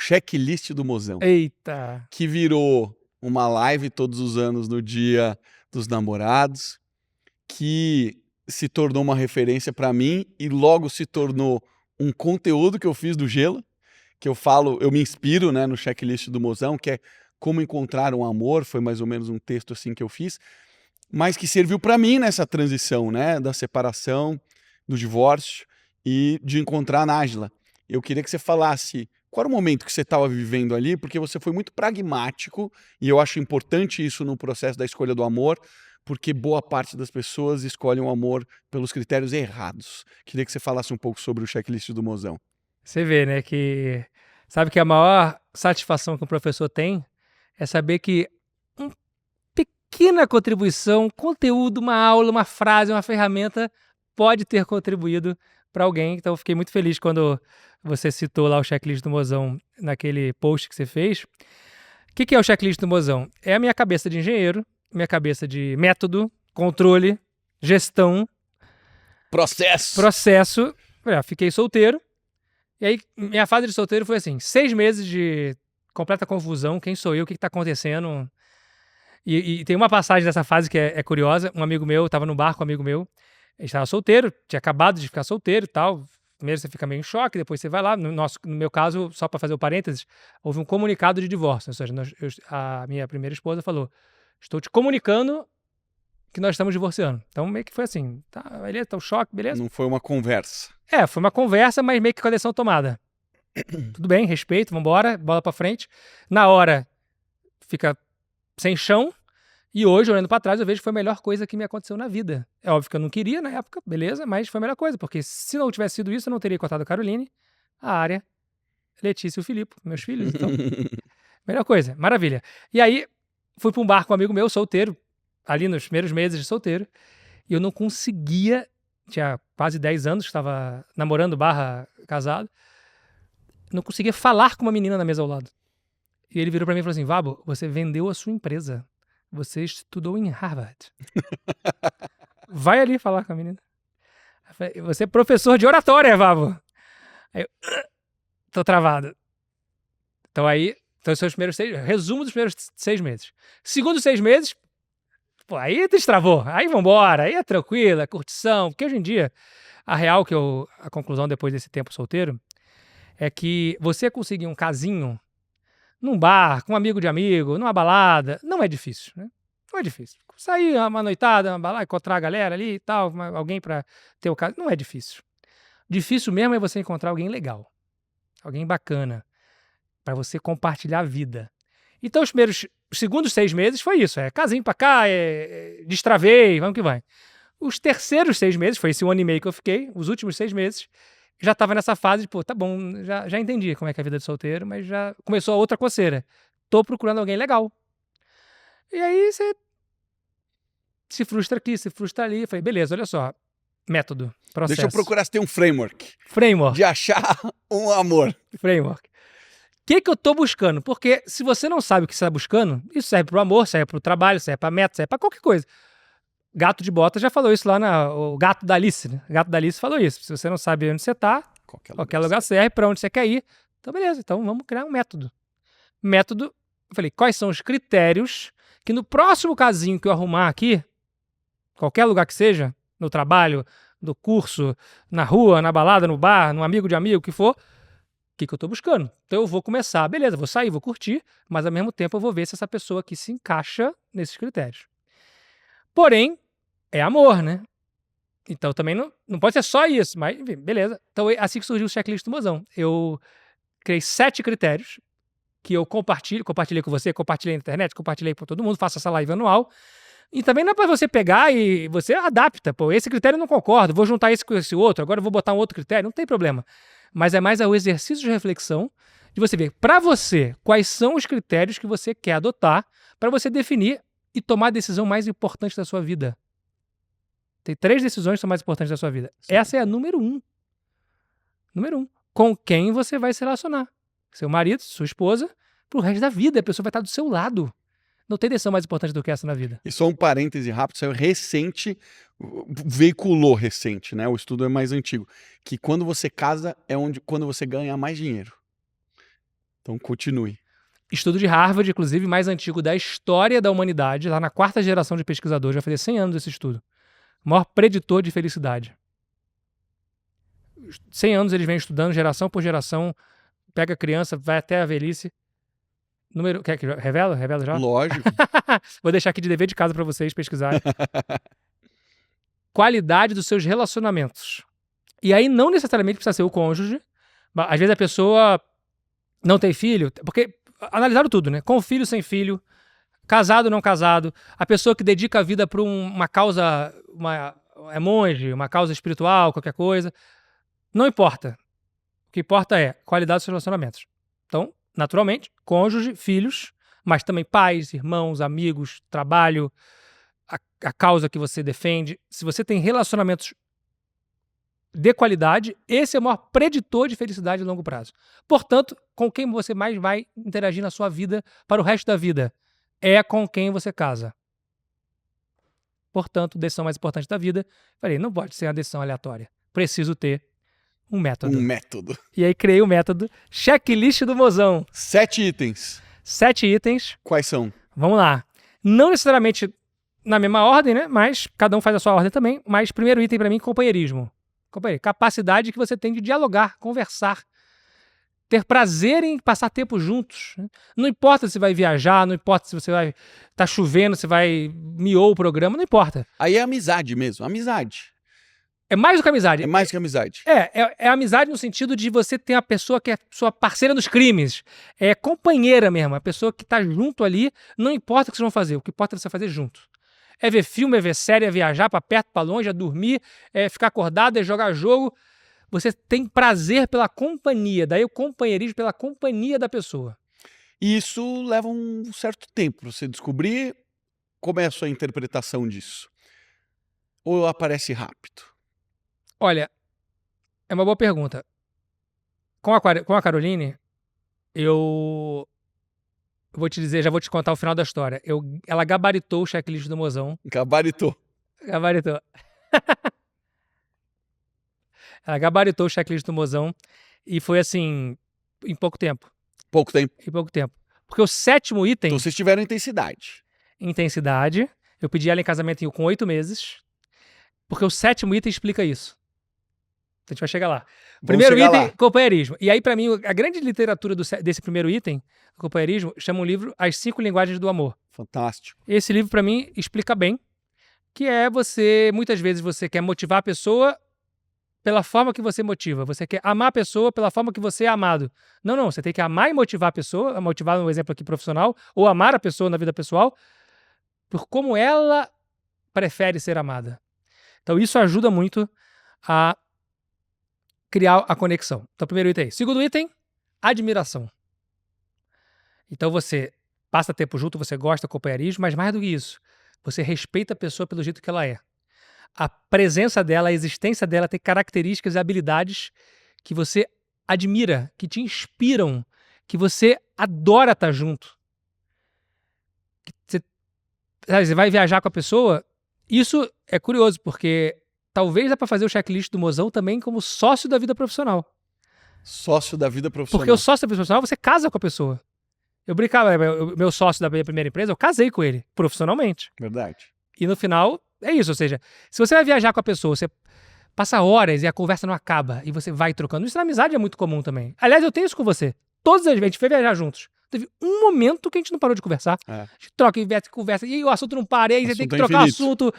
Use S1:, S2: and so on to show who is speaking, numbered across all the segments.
S1: checklist do mozão,
S2: Eita!
S1: que virou uma live todos os anos no Dia dos Namorados, que se tornou uma referência para mim e logo se tornou um conteúdo que eu fiz do Gelo, que eu falo, eu me inspiro, né, no checklist do mozão, que é como encontrar um amor, foi mais ou menos um texto assim que eu fiz, mas que serviu para mim nessa transição, né, da separação, do divórcio e de encontrar a Nájila. Eu queria que você falasse qual era o momento que você estava vivendo ali, porque você foi muito pragmático e eu acho importante isso no processo da escolha do amor, porque boa parte das pessoas escolhem o amor pelos critérios errados. Queria que você falasse um pouco sobre o checklist do mozão.
S2: Você vê, né, que... Sabe que a maior satisfação que um professor tem é saber que uma pequena contribuição, um conteúdo, uma aula, uma frase, uma ferramenta pode ter contribuído para alguém. Então, eu fiquei muito feliz quando você citou lá o checklist do mozão naquele post que você fez. O que é o checklist do mozão? É a minha cabeça de engenheiro, minha cabeça de método, controle, gestão, processo. Fiquei solteiro. E aí, minha fase de solteiro foi assim, 6 meses de completa confusão, quem sou eu, o que está acontecendo. E tem uma passagem dessa fase que é curiosa, um amigo meu, estava no bar com um amigo meu, ele estava solteiro, tinha acabado de ficar solteiro e tal, primeiro você fica meio em choque, depois você vai lá, no meu caso, só para fazer o parênteses, houve um comunicado de divórcio, ou seja, a minha primeira esposa falou, estou te comunicando que nós estamos divorciando. Então meio que foi assim, tá, beleza, tá um choque, beleza?
S1: Não foi uma conversa.
S2: Foi uma conversa, mas meio que com a decisão tomada. Tudo bem, respeito, vambora, bola pra frente. Na hora, fica sem chão. E hoje, olhando pra trás, eu vejo que foi a melhor coisa que me aconteceu na vida. É óbvio que eu não queria na época, beleza, mas foi a melhor coisa, porque se não tivesse sido isso, eu não teria contado a Caroline, a Área, Letícia e o Filipe, meus filhos, então... melhor coisa, maravilha. E aí, fui pra um bar com um amigo meu, solteiro, ali nos primeiros meses de solteiro, e eu não conseguia, tinha quase 10 anos, estava namorando / casado, não conseguia falar com uma menina na mesa ao lado. E ele virou pra mim e falou assim, Vabo, você vendeu a sua empresa. Você estudou em Harvard. Vai ali falar com a menina. Eu falei, você é professor de oratória, Vabo. Aí eu, tô travado. Então são os primeiros 6, resumo dos primeiros 6 meses. Segundos 6 meses, pô, aí destravou. Aí vambora, aí é tranquilo, é curtição. Porque hoje em dia, a conclusão depois desse tempo solteiro, é que você conseguir um casinho num bar, com um amigo de amigo, numa balada, não é difícil, né? Não é difícil. Sair uma noitada, uma balada, encontrar a galera ali e tal, alguém pra ter o caso, não é difícil. Difícil mesmo é você encontrar alguém legal, alguém bacana, pra você compartilhar a vida. Então os segundos 6 meses foi isso, casinho pra cá, destravei, vamos que vai. Os terceiros 6 meses, foi esse 1 ano e meio que eu fiquei, os últimos 6 meses, já estava nessa fase de, pô, tá bom, já entendi como é que é a vida de solteiro, mas já começou a outra coceira. Tô procurando alguém legal. E aí você se frustra aqui, se frustra ali. Eu falei, beleza, olha só, método, processo.
S1: Deixa eu procurar se tem um framework.
S2: Framework.
S1: De achar um amor.
S2: Framework. O que eu tô buscando? Porque se você não sabe o que você tá buscando, isso serve pro amor, serve pro trabalho, serve pra meta, serve pra qualquer coisa. Gato de Bota já falou isso lá o Gato da Alice, né? O Gato da Alice falou isso. Se você não sabe onde você tá, qualquer lugar serve para onde você quer ir. Então, beleza. Então, vamos criar um método. Método, eu falei, quais são os critérios que no próximo casinho que eu arrumar aqui, qualquer lugar que seja, no trabalho, no curso, na rua, na balada, no bar, num amigo de amigo, o que for, o que eu tô buscando? Então, eu vou começar, beleza, vou sair, vou curtir, mas ao mesmo tempo eu vou ver se essa pessoa aqui se encaixa nesses critérios. Porém, é amor, né? Então também não pode ser só isso, mas enfim, beleza. Então assim que surgiu o checklist do mozão. Eu criei 7 critérios que eu compartilhei com você, compartilhei na internet, compartilhei com todo mundo, faço essa live anual. E também não é para você pegar e você adapta. Pô, esse critério eu não concordo, vou juntar esse com esse outro, agora eu vou botar um outro critério, não tem problema. Mas é mais o exercício de reflexão de você ver, para você, quais são os critérios que você quer adotar para você definir e tomar a decisão mais importante da sua vida. Tem 3 decisões que são mais importantes da sua vida. Sim. Essa é a número 1. Número 1. Com quem você vai se relacionar. Seu marido, sua esposa, pro resto da vida. A pessoa vai estar do seu lado. Não tem decisão mais importante do que essa na vida.
S1: E só um parêntese rápido, saiu recente, veiculou recente, né? O estudo é mais antigo. Que quando você casa é quando você ganha mais dinheiro. Então continue.
S2: Estudo de Harvard, inclusive, mais antigo da história da humanidade, lá na 4ª geração de pesquisadores, vai fazer 100 anos esse estudo. O maior preditor de felicidade. 100 anos eles vêm estudando, geração por geração, pega a criança, vai até a velhice. Quer que revela? Revela já?
S1: Lógico.
S2: Vou deixar aqui de dever de casa para vocês pesquisarem. Qualidade dos seus relacionamentos. E aí não necessariamente precisa ser o cônjuge. Às vezes a pessoa não tem filho, porque analisaram tudo, né? Com filho, sem filho, casado, não casado, a pessoa que dedica a vida para uma causa, é monge, uma causa espiritual, qualquer coisa. Não importa. O que importa é qualidade dos seus relacionamentos. Então, naturalmente, cônjuge, filhos, mas também pais, irmãos, amigos, trabalho, a causa que você defende. Se você tem relacionamentos de qualidade, esse é o maior preditor de felicidade a longo prazo. Portanto, com quem você mais vai interagir na sua vida para o resto da vida é com quem você casa. Portanto, decisão mais importante da vida, falei, não pode ser uma decisão aleatória. Preciso ter um método.
S1: Um método.
S2: E aí criei o método Checklist do Mozão.
S1: 7 itens.
S2: 7 itens.
S1: Quais são?
S2: Vamos lá. Não necessariamente na mesma ordem, né? Mas cada um faz a sua ordem também. Mas primeiro item para mim, companheirismo. Capacidade que você tem de dialogar, conversar, ter prazer em passar tempo juntos. Não importa se vai viajar, não importa se você vai tá chovendo, se vai miou o programa, não importa.
S1: Aí é amizade mesmo, amizade.
S2: É mais do que amizade.
S1: É mais que amizade.
S2: É amizade no sentido de você ter uma pessoa que é sua parceira nos crimes. É companheira mesmo, a pessoa que tá junto ali, não importa o que vocês vão fazer, o que importa é você fazer junto. É ver filme, é ver série, é viajar pra perto, pra longe, é dormir, é ficar acordado, é jogar jogo. Você tem prazer pela companhia, daí o companheirismo pela companhia da pessoa.
S1: E isso leva um certo tempo para você descobrir como é a sua interpretação disso. Ou aparece rápido?
S2: Olha, é uma boa pergunta. Com a Caroline, eu vou te dizer, já vou te contar o final da história. Ela gabaritou o checklist do Mozão.
S1: Gabaritou.
S2: Gabaritou. Ela gabaritou o checklist do Mozão e foi assim, em pouco tempo.
S1: Pouco tempo.
S2: Em pouco tempo. Porque o 7º item...
S1: Então vocês tiveram intensidade.
S2: Intensidade. Eu pedi ela em casamento com 8 meses. Porque o 7º item explica isso. A gente vai chegar lá. Primeiro item, companheirismo. E aí, pra mim, a grande literatura desse primeiro item, companheirismo, chama um livro As 5 Linguagens do Amor.
S1: Fantástico.
S2: Esse livro, pra mim, explica bem que é muitas vezes você quer motivar a pessoa pela forma que você motiva. Você quer amar a pessoa pela forma que você é amado. Não. Você tem que amar e motivar a pessoa, motivar no exemplo aqui profissional, ou amar a pessoa na vida pessoal, por como ela prefere ser amada. Então, isso ajuda muito a criar a conexão. Então, primeiro item é isso. Segundo item, admiração. Então, você passa tempo junto, você gosta do companheirismo, mas mais do que isso, você respeita a pessoa pelo jeito que ela é. A presença dela, a existência dela tem características e habilidades que você admira, que te inspiram, que você adora estar junto. Você vai viajar com a pessoa, isso é curioso, porque talvez dá para fazer o checklist do Mozão também como sócio da vida profissional.
S1: Sócio da vida profissional.
S2: Porque o sócio da vida profissional, você casa com a pessoa. Eu brincava, meu sócio da minha primeira empresa, eu casei com ele, profissionalmente.
S1: Verdade.
S2: E no final, é isso. Ou seja, se você vai viajar com a pessoa, você passa horas e a conversa não acaba, e você vai trocando. Isso na amizade é muito comum também. Aliás, eu tenho isso com você. Todas as vezes, a gente foi viajar juntos. Teve um momento que a gente não parou de conversar. A gente troca, conversa, e o assunto não para, e aí você tem que trocar assunto.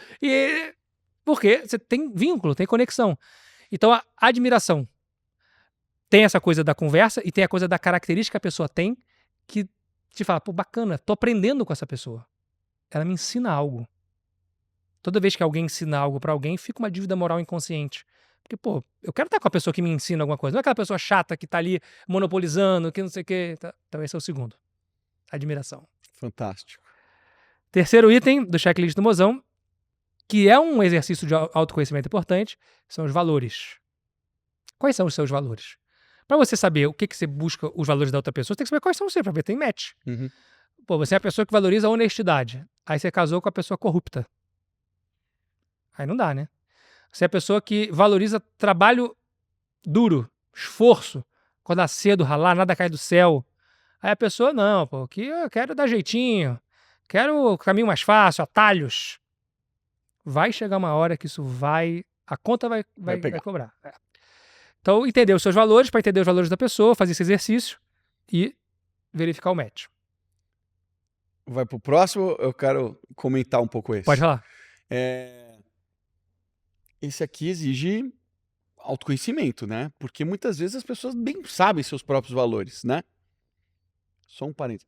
S2: Porque você tem vínculo, tem conexão. Então, a admiração tem essa coisa da conversa e tem a coisa da característica que a pessoa tem que te fala, pô, bacana, tô aprendendo com essa pessoa. Ela me ensina algo. Toda vez que alguém ensina algo pra alguém, fica uma dívida moral inconsciente. Porque, pô, eu quero estar com a pessoa que me ensina alguma coisa. Não é aquela pessoa chata que tá ali monopolizando, que não sei o quê. Então esse é o segundo. Admiração.
S1: Fantástico.
S2: Terceiro item do checklist do Mozão, que é um exercício de autoconhecimento importante, são os valores. Quais são os seus valores? Para você saber o que você busca os valores da outra pessoa, você tem que saber quais são os seus, para ver se tem match.
S1: Uhum.
S2: Pô, você é a pessoa que valoriza a honestidade. Aí você casou com a pessoa corrupta. Aí não dá, né? Você é a pessoa que valoriza trabalho duro, esforço, acordar cedo, ralar, nada cai do céu. Aí a pessoa, não, pô, que eu quero dar jeitinho, quero o caminho mais fácil, atalhos. Vai chegar uma hora que isso a conta vai
S1: pegar.
S2: cobrar. Então, entender os seus valores, para entender os valores da pessoa, fazer esse exercício e verificar o match.
S1: Vai pro próximo, eu quero comentar um pouco esse.
S2: Pode falar.
S1: Esse aqui exige autoconhecimento, né? Porque muitas vezes as pessoas bem sabem seus próprios valores, né? Só um parênteses.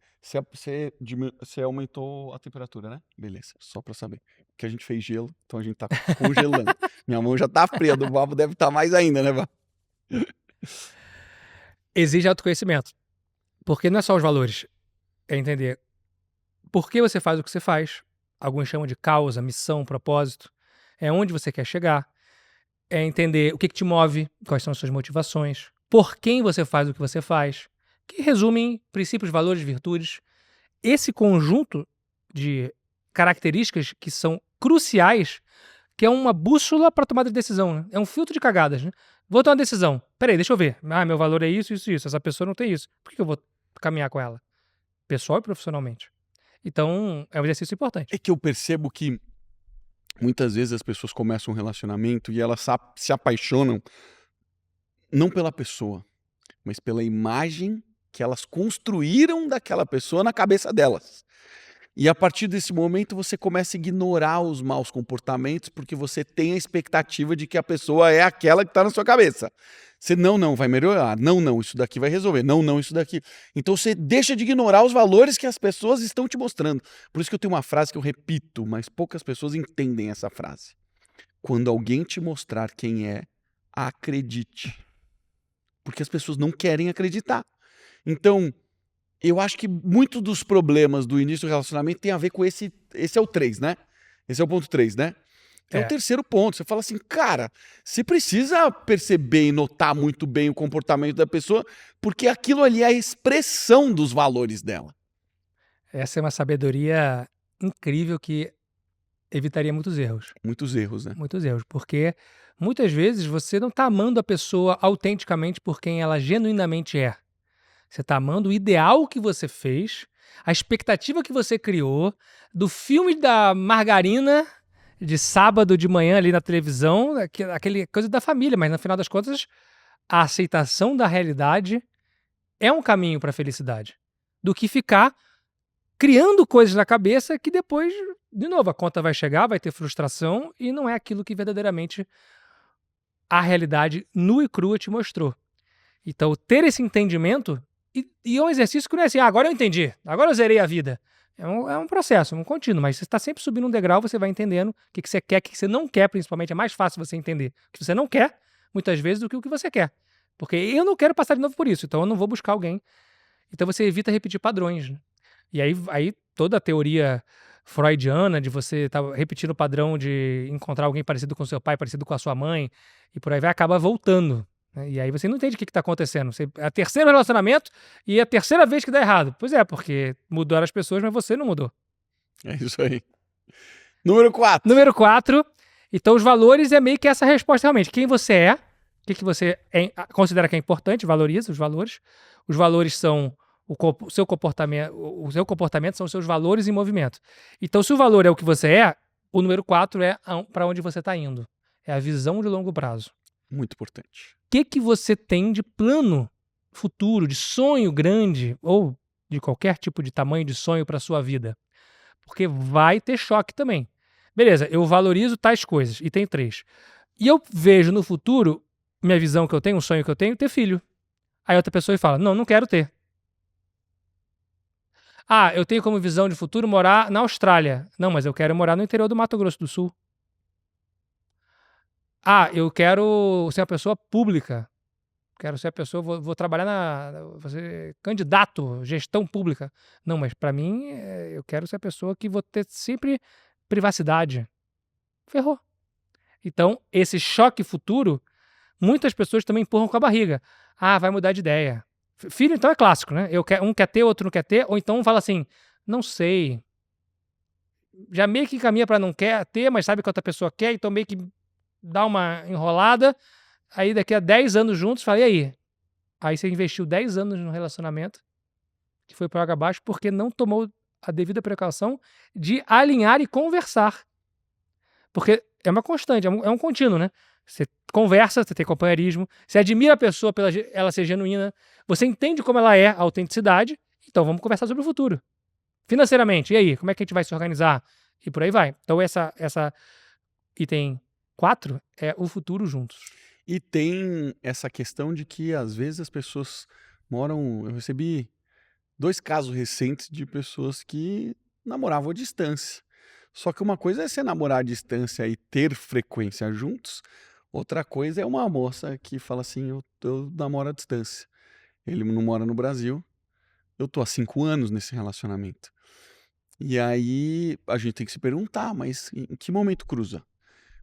S1: Você aumentou a temperatura, né? Beleza, só pra saber. Porque a gente fez gelo, então a gente tá congelando. Minha mão já tá fria, do Vavo deve estar mais ainda, né, Vavo?
S2: Exige autoconhecimento. Porque não é só os valores. É entender por que você faz o que você faz. Alguns chamam de causa, missão, propósito. É onde você quer chegar. É entender o que te move, quais são as suas motivações. Por quem você faz o que você faz. Que resumem princípios, valores, virtudes. Esse conjunto de características que são cruciais, que é uma bússola para tomada de decisão. Né? É um filtro de cagadas. Né? Vou tomar uma decisão. Peraí, deixa eu ver. Meu valor é isso, isso, isso. Essa pessoa não tem isso. Por que eu vou caminhar com ela? Pessoal e profissionalmente. Então, é um exercício importante.
S1: É que eu percebo que muitas vezes as pessoas começam um relacionamento e elas se apaixonam não pela pessoa, mas pela imagem que elas construíram daquela pessoa na cabeça delas. E a partir desse momento você começa a ignorar os maus comportamentos porque você tem a expectativa de que a pessoa é aquela que está na sua cabeça. Você, não, vai melhorar. Não, isso daqui vai resolver. Não, isso daqui. Então você deixa de ignorar os valores que as pessoas estão te mostrando. Por isso que eu tenho uma frase que eu repito, mas poucas pessoas entendem essa frase. Quando alguém te mostrar quem é, acredite. Porque as pessoas não querem acreditar. Então, eu acho que muitos dos problemas do início do relacionamento tem a ver com esse é o 3, né? Esse é o ponto 3, né? É o terceiro ponto. Você fala assim, cara, você precisa perceber e notar muito bem o comportamento da pessoa, porque aquilo ali é a expressão dos valores dela.
S2: Essa é uma sabedoria incrível que evitaria muitos erros.
S1: Muitos erros, né?
S2: Muitos erros, porque muitas vezes você não está amando a pessoa autenticamente por quem ela genuinamente é. Você está amando o ideal que você fez, a expectativa que você criou, do filme da margarina de sábado de manhã ali na televisão, aquele coisa da família, mas no final das contas, a aceitação da realidade é um caminho para a felicidade. Do que ficar criando coisas na cabeça que depois, de novo, a conta vai chegar, vai ter frustração e não é aquilo que verdadeiramente a realidade nua e crua te mostrou. Então, ter esse entendimento, e é um exercício que não é assim, agora eu entendi, agora eu zerei a vida. É um processo, um contínuo, mas você está sempre subindo um degrau, você vai entendendo o que você quer, o que você não quer, principalmente. É mais fácil você entender o que você não quer, muitas vezes, do que o que você quer. Porque eu não quero passar de novo por isso, então eu não vou buscar alguém. Então você evita repetir padrões. Né? E aí toda a teoria freudiana de você estar repetindo o padrão de encontrar alguém parecido com seu pai, parecido com a sua mãe, e por aí vai, acaba voltando. E aí você não entende o que está acontecendo. É o terceiro relacionamento e é a terceira vez que dá errado. Pois é, porque mudaram as pessoas, mas você não mudou.
S1: É isso aí. Número 4.
S2: Número 4. Então, os valores é meio que essa resposta realmente. Quem você é, o que você considera que é importante, valoriza os valores. Os valores são o seu comportamento são os seus valores em movimento. Então, se o valor é o que você é, o número 4 é para onde você está indo. É a visão de longo prazo.
S1: Muito importante.
S2: O que você tem de plano futuro, de sonho grande, ou de qualquer tipo de tamanho de sonho para a sua vida? Porque vai ter choque também. Beleza, eu valorizo tais coisas, e tem 3. E eu vejo no futuro, minha visão que eu tenho, um sonho que eu tenho, ter filho. Aí outra pessoa fala, não quero ter. Eu tenho como visão de futuro morar na Austrália. Não, mas eu quero morar no interior do Mato Grosso do Sul. Eu quero ser uma pessoa pública. Quero ser a pessoa, vou trabalhar vou ser candidato, gestão pública. Não, mas para mim, eu quero ser a pessoa que vou ter sempre privacidade. Ferrou. Então, esse choque futuro, muitas pessoas também empurram com a barriga. Vai mudar de ideia. Filho, então, é clássico, né? Um quer ter, outro não quer ter, ou então um fala assim, não sei. Já meio que caminha para não quer ter, mas sabe que outra pessoa quer, então meio que dá uma enrolada. Aí daqui a 10 anos juntos, fala, e aí? Aí você investiu 10 anos no relacionamento que foi por água abaixo porque não tomou a devida precaução de alinhar e conversar. Porque é uma constante, é um contínuo, né? Você conversa, você tem companheirismo, você admira a pessoa pela ela ser genuína, você entende como ela é, a autenticidade, então vamos conversar sobre o futuro. Financeiramente, e aí? Como é que a gente vai se organizar? E por aí vai. Então essa item 4 é o futuro juntos.
S1: E tem essa questão de que às vezes as pessoas moram. Eu recebi 2 casos recentes de pessoas que namoravam à distância. Só que uma coisa é você namorar à distância e ter frequência juntos, outra coisa é uma moça que fala assim: eu namoro à distância. Ele não mora no Brasil, eu tô há 5 anos nesse relacionamento. E aí a gente tem que se perguntar, mas em que momento cruza?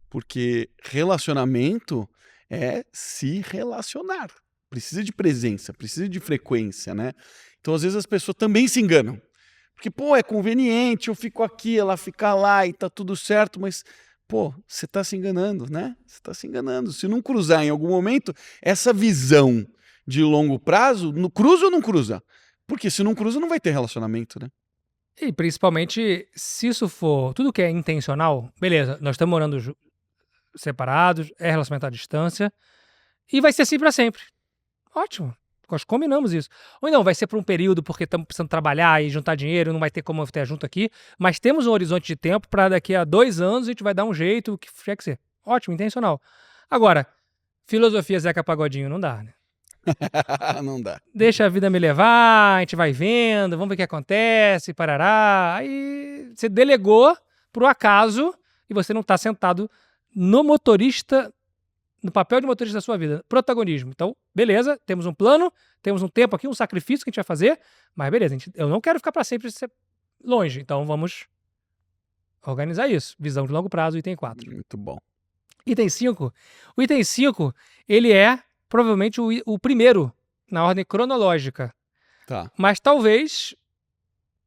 S1: Porque relacionamento é se relacionar. Precisa de presença, precisa de frequência, né? Então, às vezes, as pessoas também se enganam. Porque, pô, é conveniente, eu fico aqui, ela fica lá e tá tudo certo, mas, pô, você tá se enganando, né? Você tá se enganando. Se não cruzar em algum momento, essa visão de longo prazo, cruza ou não cruza? Porque se não cruza, não vai ter relacionamento, né?
S2: E principalmente, se isso for tudo que é intencional, beleza, nós estamos morando separados, é relacionamento à distância, e vai ser assim pra sempre. Ótimo, nós combinamos isso. Ou não, vai ser por um período porque estamos precisando trabalhar e juntar dinheiro, não vai ter como ter junto aqui, mas temos um horizonte de tempo para daqui a 2 anos a gente vai dar um jeito, o que tiver que ser. Ótimo, intencional. Agora, filosofia Zeca Pagodinho não dá, né?
S1: Não dá.
S2: Deixa a vida me levar, a gente vai vendo, vamos ver o que acontece, parará. Aí você delegou pro acaso e você não tá sentado no motorista, no papel de motorista da sua vida. Protagonismo. Então, beleza, temos um plano, temos um tempo aqui, um sacrifício que a gente vai fazer, mas beleza, eu não quero ficar para sempre longe, então vamos organizar isso. Visão de longo prazo, item 4.
S1: Muito bom.
S2: Item 5. O item 5, ele é provavelmente o primeiro na ordem cronológica.
S1: Tá.
S2: Mas talvez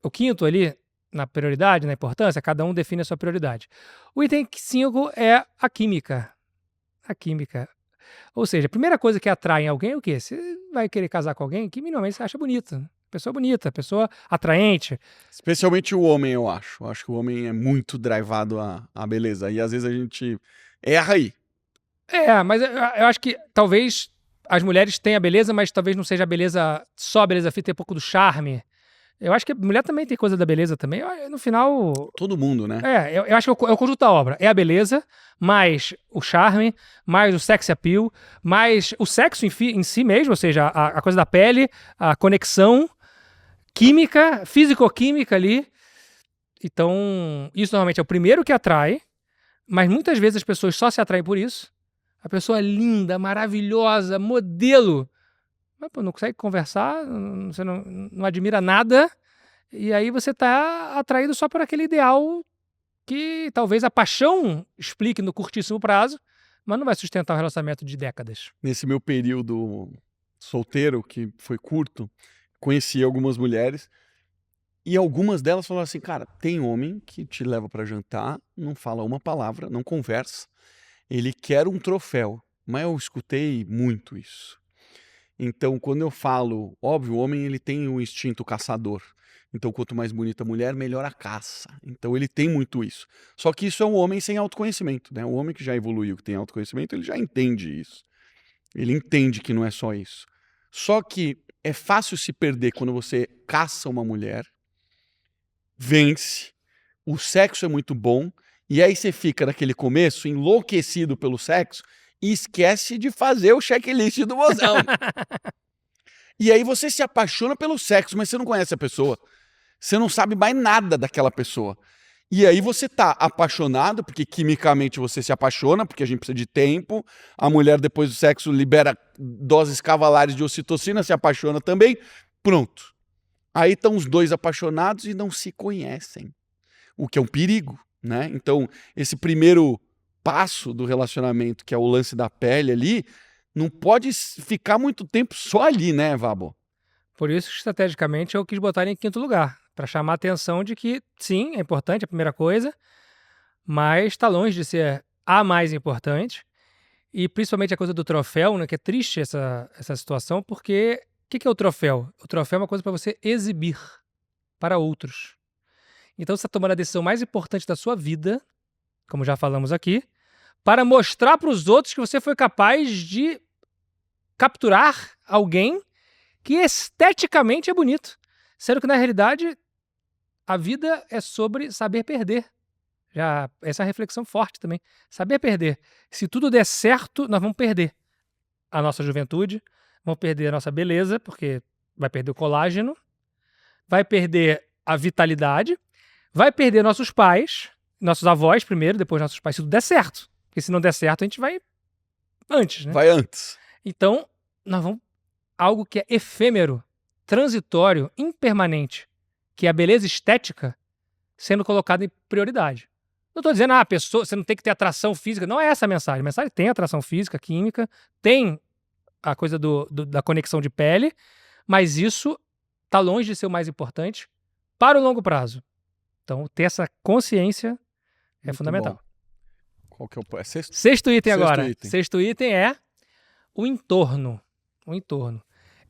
S2: o quinto ali, na prioridade, na importância, cada um define a sua prioridade. O item 5 é a química. A química. Ou seja, a primeira coisa que atrai em alguém é o quê? Você vai querer casar com alguém que minimamente você acha bonita. Pessoa bonita, pessoa atraente.
S1: Especialmente o homem, eu acho. Eu acho que o homem é muito drivado à beleza. E às vezes a gente erra aí.
S2: Mas eu acho que talvez as mulheres tenham a beleza, mas talvez não seja a beleza, só a beleza física, tem um pouco do charme. Eu acho que a mulher também tem coisa da beleza também. No final...
S1: Todo mundo, né?
S2: Eu acho que é o conjunto da obra. É a beleza, mais o charme, mais o sex appeal, mais o sexo em si mesmo, ou seja, a coisa da pele, a conexão química, físico-química ali. Então, isso normalmente é o primeiro que atrai, mas muitas vezes as pessoas só se atraem por isso. A pessoa é linda, maravilhosa, modelo, mas pô, não consegue conversar, você não admira nada, e aí você está atraído só por aquele ideal que talvez a paixão explique no curtíssimo prazo, mas não vai sustentar um relacionamento de décadas.
S1: Nesse meu período solteiro, que foi curto, conheci algumas mulheres e algumas delas falaram assim, cara, tem homem que te leva para jantar, não fala uma palavra, não conversa, ele quer um troféu, mas eu escutei muito isso. Então, quando eu falo, óbvio, o homem ele tem um instinto caçador. Então, quanto mais bonita a mulher, melhor a caça. Então, ele tem muito isso. Só que isso é um homem sem autoconhecimento, né? O homem que já evoluiu, que tem autoconhecimento, ele já entende isso. Ele entende que não é só isso. Só que é fácil se perder quando você caça uma mulher, vence, o sexo é muito bom, e aí você fica naquele começo enlouquecido pelo sexo e esquece de fazer o checklist do mozão. E aí você se apaixona pelo sexo, mas você não conhece a pessoa. Você não sabe mais nada daquela pessoa. E aí você tá apaixonado, porque quimicamente você se apaixona, porque a gente precisa de tempo. A mulher, depois do sexo, libera doses cavalares de ocitocina, se apaixona também. Pronto. Aí estão os dois apaixonados e não se conhecem. O que é um perigo, né? Então, esse primeiro passo do relacionamento, que é o lance da pele ali, não pode ficar muito tempo só ali, né, Vabo?
S2: Por isso, estrategicamente, eu quis botar ele em quinto lugar, para chamar a atenção de que, sim, é importante, é a primeira coisa, mas está longe de ser a mais importante. E principalmente a coisa do troféu, né, que é triste essa situação, porque que é o troféu? O troféu é uma coisa para você exibir para outros. Então você está tomando a decisão mais importante da sua vida, como já falamos aqui, para mostrar para os outros que você foi capaz de capturar alguém que esteticamente é bonito. Sendo que, na realidade, a vida é sobre saber perder. Essa é uma reflexão forte também. Saber perder. Se tudo der certo, nós vamos perder a nossa juventude, vamos perder a nossa beleza, porque vai perder o colágeno, vai perder a vitalidade, vai perder nossos pais, nossos avós primeiro, depois nossos pais, se tudo der certo. Porque se não der certo, a gente vai antes, né?
S1: Vai antes.
S2: Então, nós vamos algo que é efêmero, transitório, impermanente, que é a beleza estética sendo colocada em prioridade. Não estou dizendo, pessoa, você não tem que ter atração física. Não é essa a mensagem. A mensagem tem atração física, química, tem a coisa da conexão de pele, mas isso está longe de ser o mais importante para o longo prazo. Então, ter essa consciência é
S1: Muito
S2: fundamental.
S1: bom. Qual que é o sexto?
S2: Sexto item
S1: Sexto
S2: agora.
S1: item.
S2: Sexto item é o entorno. O entorno.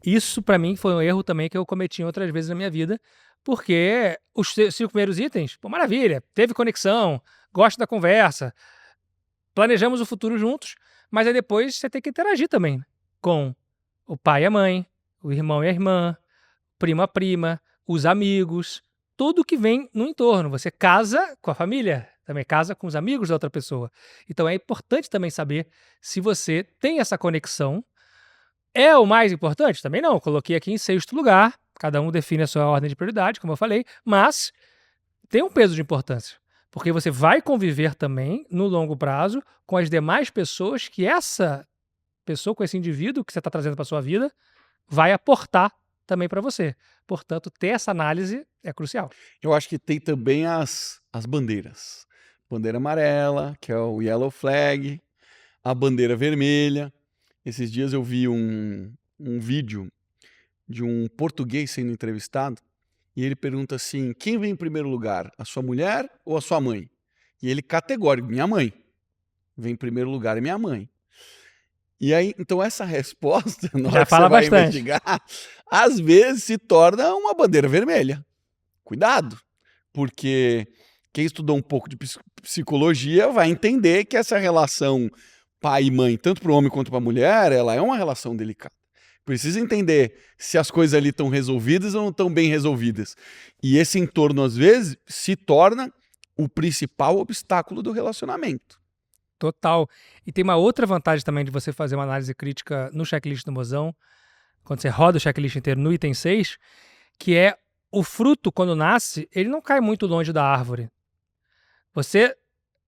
S2: Isso, para mim, foi um erro também que eu cometi outras vezes na minha vida, porque os 5 primeiros itens, pô, maravilha, teve conexão, gosto da conversa, planejamos o futuro juntos, mas aí depois você tem que interagir também com o pai e a mãe, o irmão e a irmã, primo a prima, os amigos, tudo que vem no entorno. Você casa com a família, também casa com os amigos da outra pessoa. Então é importante também saber se você tem essa conexão. É o mais importante? Também não. Eu coloquei aqui em sexto lugar. Cada um define a sua ordem de prioridade, como eu falei, mas tem um peso de importância. Porque você vai conviver também, no longo prazo, com as demais pessoas que essa pessoa, com esse indivíduo que você está trazendo para sua vida, vai aportar também para você. Portanto, ter essa análise é crucial.
S1: Eu acho que tem também as bandeiras. Bandeira amarela, que é o yellow flag, a bandeira vermelha. Esses dias eu vi um vídeo de um português sendo entrevistado e ele pergunta assim, quem vem em primeiro lugar, a sua mulher ou a sua mãe? E ele categórico, minha mãe. Vem em primeiro lugar é minha mãe. E aí, então essa resposta, na hora que você vai investigar, às vezes se torna uma bandeira vermelha. Cuidado, porque quem estudou um pouco de psicologia vai entender que essa relação pai e mãe, tanto para o homem quanto para a mulher, ela é uma relação delicada. Precisa entender se as coisas ali estão resolvidas ou não estão bem resolvidas. E esse entorno, às vezes, se torna o principal obstáculo do relacionamento.
S2: Total. E tem uma outra vantagem também de você fazer uma análise crítica no checklist do Mozão, quando você roda o checklist inteiro no item 6, que é o fruto, quando nasce, ele não cai muito longe da árvore. Você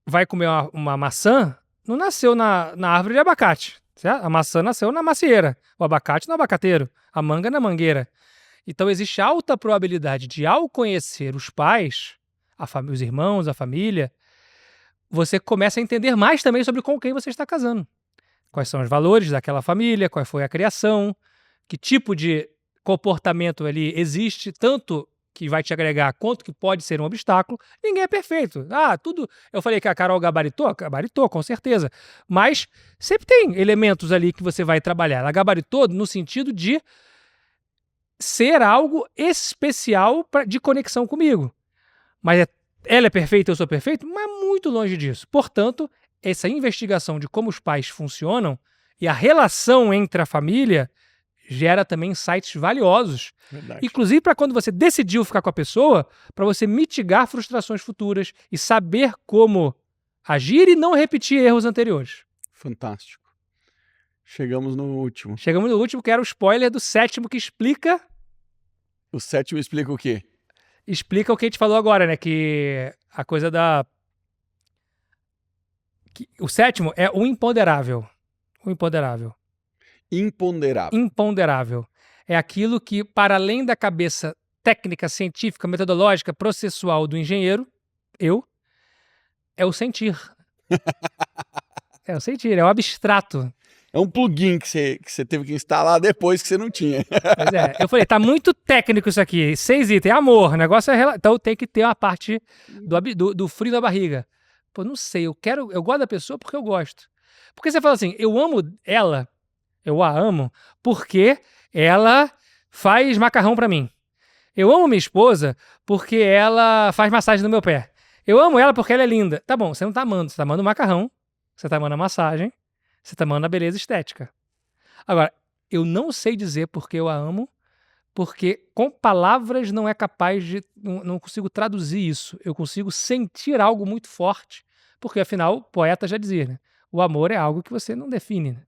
S2: vai comer uma maçã, não nasceu na árvore de abacate. Certo? A maçã nasceu na macieira, o abacate no abacateiro, a manga na mangueira. Então existe alta probabilidade de, ao conhecer os pais, os irmãos, a família, você começa a entender mais também sobre com quem você está casando. Quais são os valores daquela família, qual foi a criação, que tipo de comportamento ali existe, tanto que vai te agregar quanto que pode ser um obstáculo. Ninguém é perfeito. Tudo... Eu falei que a Carol gabaritou, com certeza. Mas sempre tem elementos ali que você vai trabalhar. Ela gabaritou no sentido de ser algo especial de conexão comigo. Mas ela é perfeita, eu sou perfeito? Mas muito longe disso. Portanto, essa investigação de como os pais funcionam e a relação entre a família gera também insights valiosos.
S1: Verdade.
S2: Inclusive para quando você decidiu ficar com a pessoa, para você mitigar frustrações futuras e saber como agir e não repetir erros anteriores.
S1: Fantástico. Chegamos no último.
S2: Chegamos no último, que era o spoiler do sétimo, que explica...
S1: O sétimo explica o quê?
S2: Explica o que a gente falou agora, né? Que a coisa da... O sétimo é o imponderável. O imponderável. Imponderável. É aquilo que, para além da cabeça técnica, científica, metodológica, processual do engenheiro, é o sentir. É o sentir, é o abstrato.
S1: É um plugin que você teve que instalar depois que você não tinha.
S2: Pois é, eu falei, tá muito técnico isso aqui. 6 itens, amor, o negócio é... Então tem que ter a parte do frio da barriga. Pô, não sei, eu gosto da pessoa porque eu gosto. Porque você fala assim, eu amo ela, eu a amo, porque ela faz macarrão pra mim. Eu amo minha esposa porque ela faz massagem no meu pé. Eu amo ela porque ela é linda. Tá bom, você não tá amando. Você tá amando o macarrão, você tá amando a massagem, você tá amando a beleza estética. Agora, eu não sei dizer porque eu a amo, porque com palavras não é capaz de... Não consigo traduzir isso. Eu consigo sentir algo muito forte, porque afinal, o poeta já dizia, né? O amor é algo que você não define, né?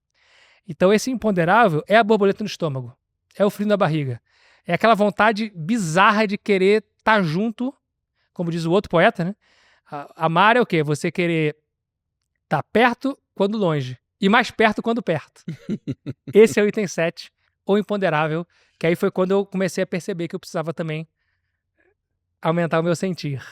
S2: Então esse imponderável é a borboleta no estômago, é o frio na barriga, é aquela vontade bizarra de querer estar junto, como diz o outro poeta, né? Amar é o quê? Você querer estar perto quando longe e mais perto quando perto. Esse é o item 7, o imponderável, que aí foi quando eu comecei a perceber que eu precisava também aumentar o meu sentir.